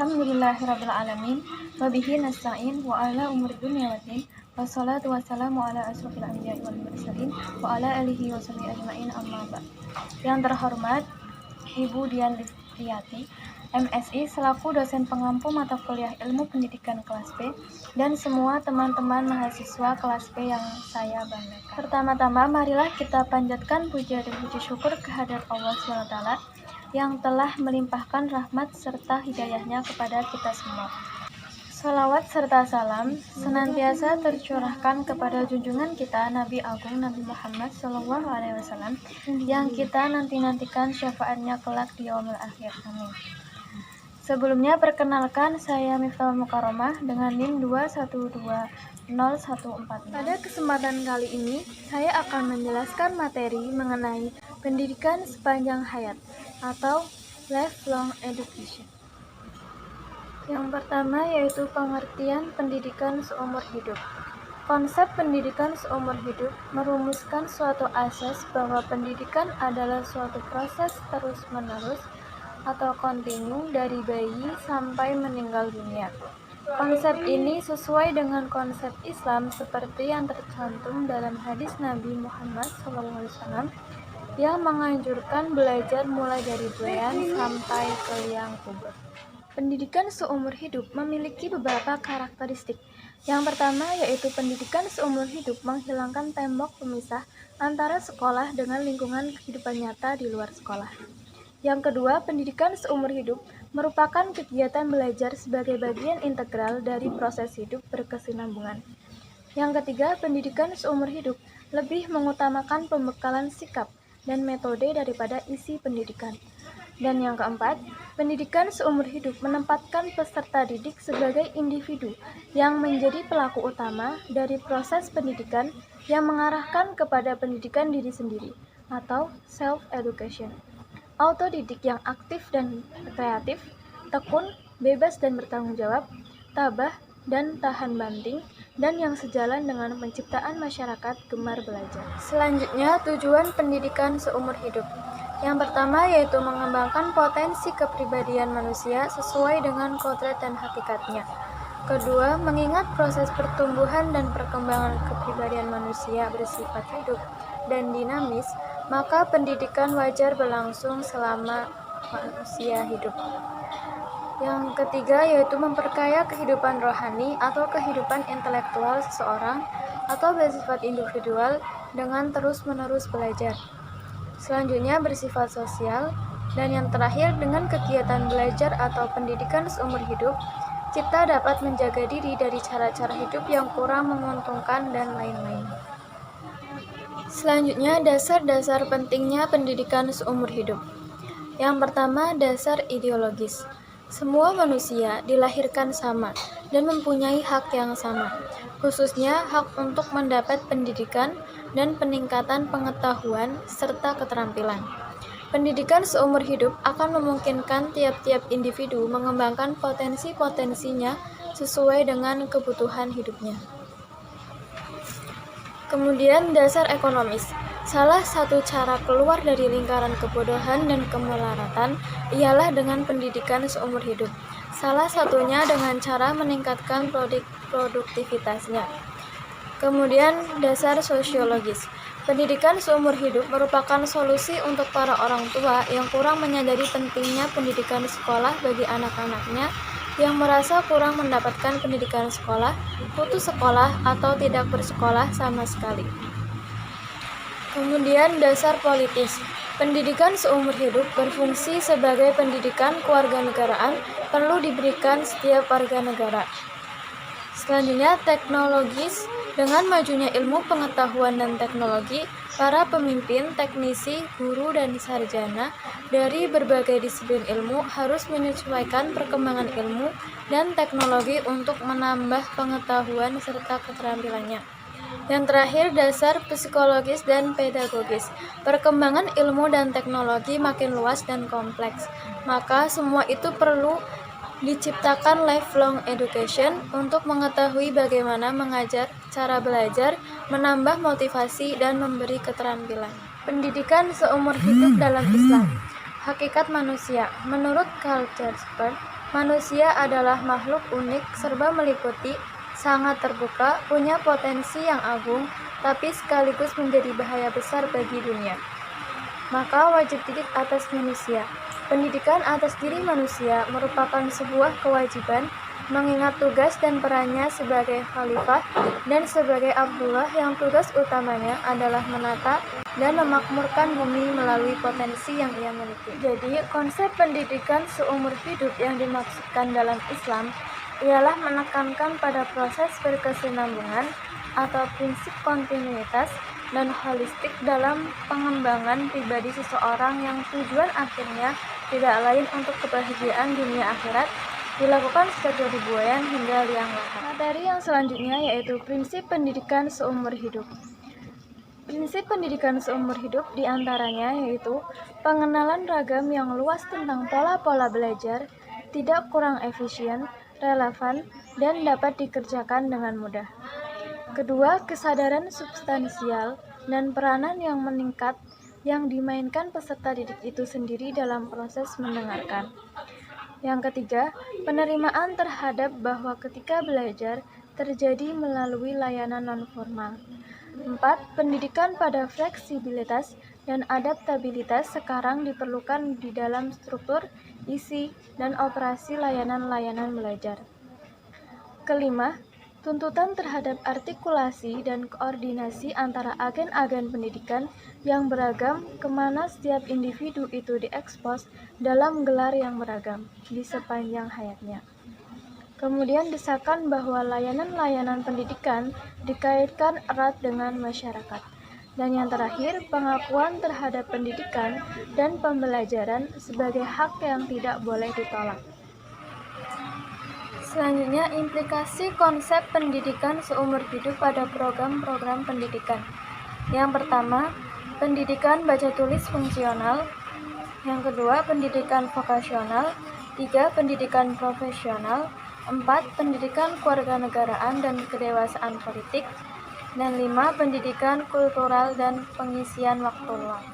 Alhamdulillahirrabbilalamin. Wabihi nasta'in wa ala umur dunia waddin. Wassalatu wassalamu ala asrofil anbiya'i wal mursalin wa ala alihi wa sahbihi ajma'in amma ba'd. Yang terhormat Ibu Dian Listiati, MSI, selaku dosen pengampu mata kuliah ilmu pendidikan kelas B, dan semua teman-teman mahasiswa kelas B yang saya banggakan. Pertama-tama, marilah kita panjatkan puja dan puji syukur kehadirat Allah SWT yang telah melimpahkan rahmat serta hidayahnya kepada kita semua. Salawat serta salam senantiasa tercurahkan kepada junjungan kita Nabi Agung Nabi Muhammad SAW yang kita nantikan syafaatnya kelak di yaumil akhir. Amin. Sebelumnya perkenalkan, saya Miftahul Mukarramah dengan NIM 2120146. Pada kesempatan kali ini saya akan menjelaskan materi mengenai pendidikan sepanjang hayat atau lifelong education. Yang pertama yaitu pengertian pendidikan seumur hidup. Konsep pendidikan seumur hidup merumuskan suatu asas bahwa pendidikan adalah suatu proses terus-menerus atau kontinu dari bayi sampai meninggal dunia. Konsep ini sesuai dengan konsep Islam seperti yang tercantum dalam hadis Nabi Muhammad SAW yang menganjurkan belajar mulai dari bulan sampai ke liang kubur. Pendidikan seumur hidup memiliki beberapa karakteristik. Yang pertama yaitu pendidikan seumur hidup menghilangkan tembok pemisah antara sekolah dengan lingkungan kehidupan nyata di luar sekolah. Yang kedua, pendidikan seumur hidup merupakan kegiatan belajar sebagai bagian integral dari proses hidup berkesinambungan. Yang ketiga, pendidikan seumur hidup lebih mengutamakan pembekalan sikap dan metode daripada isi pendidikan. Dan yang keempat, pendidikan seumur hidup menempatkan peserta didik sebagai individu yang menjadi pelaku utama dari proses pendidikan yang mengarahkan kepada pendidikan diri sendiri atau self-education. Autodidik yang aktif dan kreatif, tekun, bebas dan bertanggung jawab, tabah dan tahan banting, dan yang sejalan dengan penciptaan masyarakat gemar belajar. Selanjutnya, tujuan pendidikan seumur hidup. Yang pertama yaitu mengembangkan potensi kepribadian manusia sesuai dengan kodrat dan hakikatnya. Kedua, mengingat proses pertumbuhan dan perkembangan kepribadian manusia bersifat hidup dan dinamis, maka pendidikan wajar berlangsung selama manusia hidup. Yang ketiga yaitu memperkaya kehidupan rohani atau kehidupan intelektual seseorang atau bersifat individual dengan terus-menerus belajar. Selanjutnya bersifat sosial, dan yang terakhir dengan kegiatan belajar atau pendidikan seumur hidup, kita dapat menjaga diri dari cara-cara hidup yang kurang menguntungkan dan lain-lain. Selanjutnya, dasar-dasar pentingnya pendidikan seumur hidup. Yang pertama, dasar ideologis. Semua manusia dilahirkan sama dan mempunyai hak yang sama, khususnya hak untuk mendapat pendidikan dan peningkatan pengetahuan serta keterampilan. Pendidikan seumur hidup akan memungkinkan tiap-tiap individu mengembangkan potensi-potensinya sesuai dengan kebutuhan hidupnya. Kemudian dasar ekonomis. Salah satu cara keluar dari lingkaran kebodohan dan kemelaratan ialah dengan pendidikan seumur hidup. Salah satunya dengan cara meningkatkan produktivitasnya. Kemudian dasar sosiologis. Pendidikan seumur hidup merupakan solusi untuk para orang tua yang kurang menyadari pentingnya pendidikan sekolah bagi anak-anaknya yang merasa kurang mendapatkan pendidikan sekolah, putus sekolah, atau tidak bersekolah sama sekali. Kemudian dasar politis. Pendidikan seumur hidup berfungsi sebagai pendidikan kewarganegaraan perlu diberikan setiap warga negara. Selanjutnya teknologis. Dengan majunya ilmu pengetahuan dan teknologi, para pemimpin, teknisi, guru, dan sarjana dari berbagai disiplin ilmu harus menyesuaikan perkembangan ilmu dan teknologi untuk menambah pengetahuan serta keterampilannya. Yang terakhir, dasar psikologis dan pedagogis. Perkembangan ilmu dan teknologi makin luas dan kompleks, maka semua itu perlu diciptakan lifelong education untuk mengetahui bagaimana mengajar, cara belajar, menambah motivasi, dan memberi keterampilan. Pendidikan seumur hidup dalam Islam. Hakikat manusia. Menurut Karl Jaspers, Manusia adalah makhluk unik, serba meliputi, sangat terbuka, punya potensi yang agung, tapi sekaligus menjadi bahaya besar bagi dunia. Maka wajib didik atas manusia. Pendidikan atas diri manusia merupakan sebuah kewajiban, mengingat tugas dan perannya sebagai khalifah dan sebagai Abdullah yang tugas utamanya adalah menata dan memakmurkan bumi melalui potensi yang ia miliki. Jadi, konsep pendidikan seumur hidup yang dimaksudkan dalam Islam ialah menekankan pada proses berkesinambungan atau prinsip kontinuitas dan holistik dalam pengembangan pribadi seseorang yang tujuan akhirnya tidak lain untuk kebahagiaan dunia akhirat, dilakukan sejak dari buayan hingga liang lahat. Materi yang selanjutnya yaitu prinsip pendidikan seumur hidup. Prinsip pendidikan seumur hidup diantaranya yaitu pengenalan ragam yang luas tentang pola-pola belajar, tidak kurang efisien, relevan, dan dapat dikerjakan dengan mudah. Kedua, kesadaran substansial dan peranan yang meningkat yang dimainkan peserta didik itu sendiri dalam proses mendengarkan. Yang ketiga, penerimaan terhadap bahwa ketika belajar terjadi melalui layanan non-formal. 4. Pendidikan pada fleksibilitas dan adaptabilitas sekarang diperlukan di dalam struktur, isi, dan operasi layanan-layanan belajar. Kelima, tuntutan terhadap artikulasi dan koordinasi antara agen-agen pendidikan yang beragam kemana setiap individu itu diekspos dalam gelar yang beragam di sepanjang hayatnya. Kemudian desakan bahwa layanan-layanan pendidikan dikaitkan erat dengan masyarakat. Dan yang terakhir, pengakuan terhadap pendidikan dan pembelajaran sebagai hak yang tidak boleh ditolak. Selanjutnya, implikasi konsep pendidikan seumur hidup pada program-program pendidikan. Yang pertama, pendidikan baca tulis fungsional. Yang kedua, pendidikan vokasional. 3. Pendidikan profesional. 4. Pendidikan kewarganegaraan dan kedewasaan politik. Dan 5. Pendidikan kultural dan pengisian waktu luang.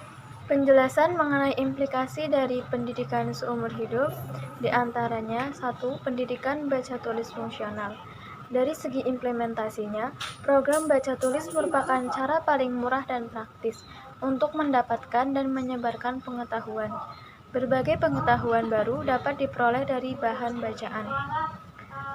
Penjelasan mengenai implikasi dari pendidikan seumur hidup diantaranya 1. Pendidikan baca tulis fungsional. Dari segi implementasinya, program baca tulis merupakan cara paling murah dan praktis untuk mendapatkan dan menyebarkan pengetahuan. Berbagai pengetahuan baru dapat diperoleh dari bahan bacaan.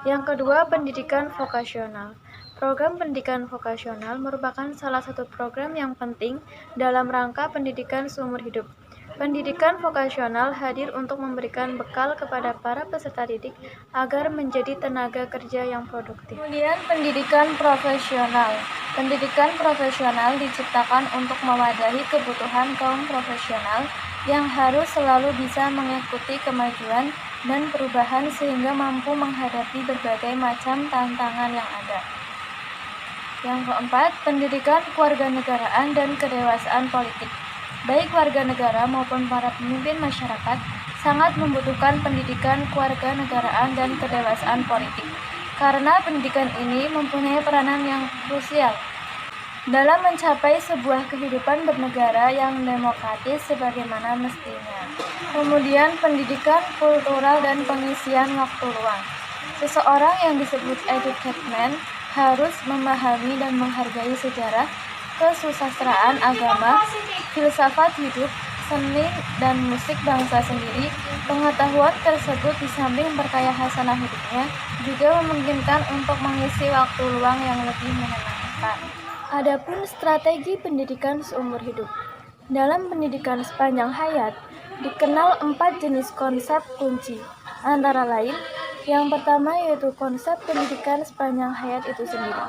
Yang kedua, pendidikan vokasional. Program pendidikan vokasional merupakan salah satu program yang penting dalam rangka pendidikan seumur hidup. Pendidikan vokasional hadir untuk memberikan bekal kepada para peserta didik agar menjadi tenaga kerja yang produktif. Kemudian pendidikan profesional. Pendidikan profesional diciptakan untuk mewadahi kebutuhan kaum profesional yang harus selalu bisa mengikuti kemajuan dan perubahan sehingga mampu menghadapi berbagai macam tantangan yang ada. Yang keempat, pendidikan kewarganegaraan dan kedewasaan politik. Baik warga negara maupun para pemimpin masyarakat sangat membutuhkan pendidikan kewarganegaraan dan kedewasaan politik, karena pendidikan ini mempunyai peranan yang krusial dalam mencapai sebuah kehidupan bernegara yang demokratis sebagaimana mestinya. Kemudian pendidikan kultural dan pengisian waktu luang. Seseorang yang disebut educated man harus memahami dan menghargai sejarah, kesusastraan agama, filsafat hidup, seni, dan musik bangsa sendiri. Pengetahuan tersebut di samping berkaya hasanah hidupnya juga memungkinkan untuk mengisi waktu luang yang lebih menyenangkan. Adapun strategi pendidikan seumur hidup. Dalam pendidikan sepanjang hayat, dikenal 4 jenis konsep kunci. Antara lain, yang pertama yaitu konsep pendidikan sepanjang hayat itu sendiri.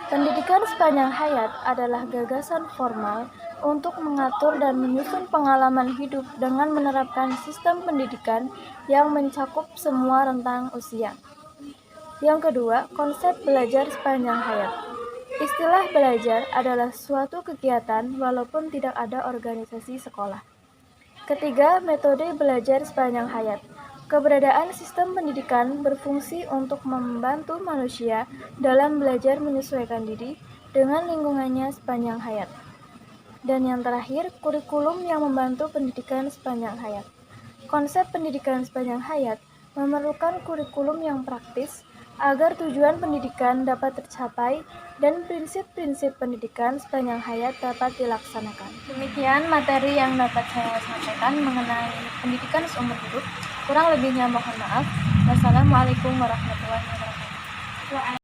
Pendidikan sepanjang hayat adalah gagasan formal untuk mengatur dan menyusun pengalaman hidup dengan menerapkan sistem pendidikan yang mencakup semua rentang usia. Yang kedua, konsep belajar sepanjang hayat. Istilah belajar adalah suatu kegiatan walaupun tidak ada organisasi sekolah. Ketiga, metode belajar sepanjang hayat. Keberadaan sistem pendidikan berfungsi untuk membantu manusia dalam belajar menyesuaikan diri dengan lingkungannya sepanjang hayat. Dan yang terakhir, kurikulum yang membantu pendidikan sepanjang hayat. Konsep pendidikan sepanjang hayat memerlukan kurikulum yang praktis agar tujuan pendidikan dapat tercapai dan prinsip-prinsip pendidikan sepanjang hayat dapat dilaksanakan. Demikian materi yang dapat saya sampaikan mengenai pendidikan seumur hidup. Kurang lebihnya mohon maaf. Wassalamualaikum warahmatullahi wabarakatuh.